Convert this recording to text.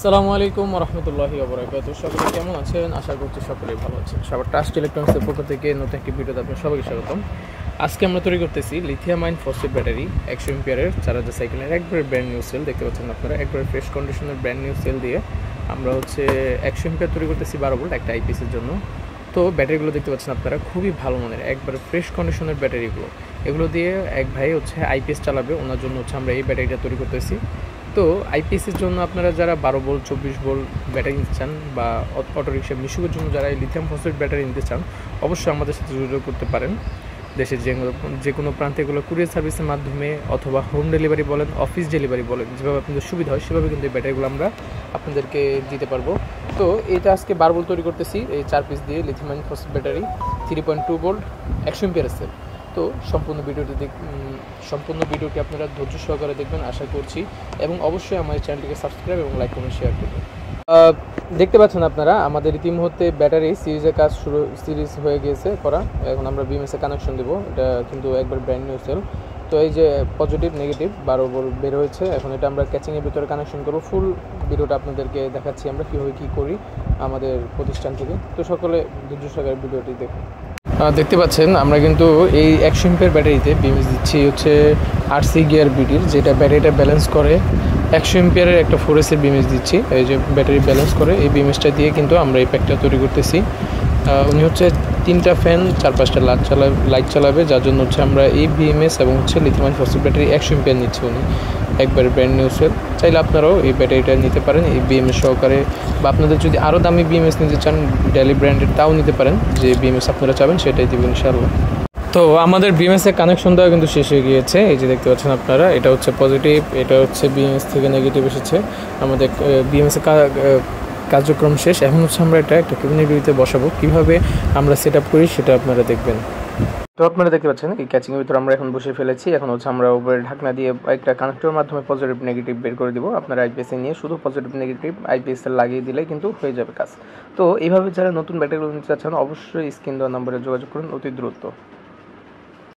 আসসালামু আলাইকুম রহমতুল্লাহি ওবরাকাতুহু। সকলে কেমন আছেন? আশা করছি সকলেই ভালো আছেন। সবার ট্রাস্ট ইলেকট্রনিক্সের পক্ষ থেকে নতুন একটি ভিডিওতে আপনাদের সবাইকে স্বাগতম। আজকে আমরা তৈরি করতেছি লিথিয়াম আয়ন ফসফেট ব্যাটারি 100 এম্পিয়ারের 4000 সাইকেলের একবারে ব্র্যান্ড নিউ সেল। দেখতে পাচ্ছেন আপনারা, একবারে ফ্রেশ কন্ডিশনের ব্র্যান্ড নিউ সেল দিয়ে আমরা 100 এম্পিয়ার তৈরি করতেছি 12 ভোল্ট একটা আইপিএসের জন্য। তো ব্যাটারিগুলো দেখতে পাচ্ছেন আপনারা, খুবই ভালো মানের একবারে ফ্রেশ কন্ডিশনের ব্যাটারিগুলো। এগুলো দিয়ে এক ভাই আইপিএস চালাবে, ওনার জন্য আমরা এই ব্যাটারিটা তৈরি করতেছি। তো আইপিএসের জন্য আপনারা যারা 12 ভোল্ট 24 ভোল্ট ব্যাটারি নিতে চান বা অটোরিক্সা মিশুকের জন্য যারা লিথিয়াম ফসফেট ব্যাটারি নিতে চান, অবশ্যই আমাদের সাথে যোগাযোগ করতে পারেন। দেশের যে কোনো প্রান্তে এগুলো কুরিয়ার সার্ভিসের মাধ্যমে অথবা হোম ডেলিভারি বলেন, অফিস ডেলিভারি বলেন, যেভাবে আপনাদের সুবিধা হয় সেভাবে কিন্তু এই ব্যাটারিগুলো আমরা আপনাদেরকে দিতে পারবো। তো এটা আজকে 12 ভোল্ট তৈরি করতেছি এই 4 পিস দিয়ে lithium ion phosphate battery 3.2 volt 100 এম্পিয়ারের সেল। তো সম্পূর্ণ ভিডিওটি আপনারা ধৈর্য সহকারে দেখবেন আশা করছি, এবং অবশ্যই আমার চ্যানেলটিকে সাবস্ক্রাইব এবং লাইক কমেন্ট শেয়ার করবেন। দেখতে পাচ্ছেন আপনারা, আমাদের ইতিমধ্যে ব্যাটারি সিরিজ হয়ে গিয়েছে করা। এখন আমরা বিএমএসে কানেকশন দেবো। এটা কিন্তু একবার ব্র্যান্ড নিউ সেল। তো এই যে পজিটিভ নেগেটিভ 12 ভোল্ট বের হয়েছে, এখন এটা আমরা ক্যাচিংয়ের ভিতরে কানেকশন করবো। ফুল ভিডিওটা আপনাদেরকে দেখাচ্ছি আমরা কীভাবে কী করি আমাদের প্রতিষ্ঠান থেকে। তো সকলে ধৈর্য সহকারে ভিডিওটি দেখুন। দেখতে পাচ্ছেন আমরা কিন্তু এই 100 এম্পিয়ার ব্যাটারিতে বিএমএস দিচ্ছি আরসি গিয়ার বিডির, যেটা ব্যাটারিটা ব্যালেন্স করে। 100 এম্পিয়ারের একটা 4S এর বিএমএস দিচ্ছি, এই যে ব্যাটারি ব্যালেন্স করে এই বিএমএসটা দিয়ে কিন্তু আমরা এই প্যাকটা তৈরি করতেছি। উনি 3টা ফ্যান 4-5টা লাইট চালাবে, যার জন্য আমরা এই বিএমএস এবং lithium ion phosphate battery 100 ampere নিচ্ছে উনি, একবারে ব্র্যান্ড নিউ সেল। চাইলে আপনারাও এই ব্যাটারিটা নিতে পারেন এই বিএমএস সহকারে, বা আপনাদের যদি আরও দামি বিএমএস নিতে চান ডেলি ব্র্যান্ডের, তাও নিতে পারেন। যে বিএমএস আপনারা চাবেন সেটাই দেবেন ইনশাআল্লাহ। তো আমাদের বিএমএসের কানেকশন দেওয়া কিন্তু শেষ হয়ে গিয়েছে। এই যে দেখতে পাচ্ছেন আপনারা, এটা পজিটিভ, এটা বিএমএস থেকে নেগেটিভ এসেছে। আমাদের বিএমএসের কার্যক্রম শেষ। এখন আমরা এটা একটা কেবিনের ভিতরে বসাবো। কীভাবে আমরা সেট আপ করি সেটা আপনারা দেখবেন। তো আপনারা দেখতে পাচ্ছেন এই ক্যাচিংয়ের ভিতরে আমরা এখন বসে ফেলেছি। এখন আমরা উপরে ঢাকনা দিয়ে একটা কানেক্টরের মাধ্যমে পজিটিভ নেগেটিভ বের করে দিব। আপনারা আইপিএসে নিয়ে শুধু পজিটিভ নেগেটিভ আইপিএসে লাগিয়ে দিলেই কিন্তু হয়ে যাবে কাজ। তো এইভাবে যারা নতুন ব্যাটারিগুলো নিতে চাচ্ছেন অবশ্যই স্ক্রিন দেওয়া নম্বরে যোগাযোগ করুন অতি দ্রুত।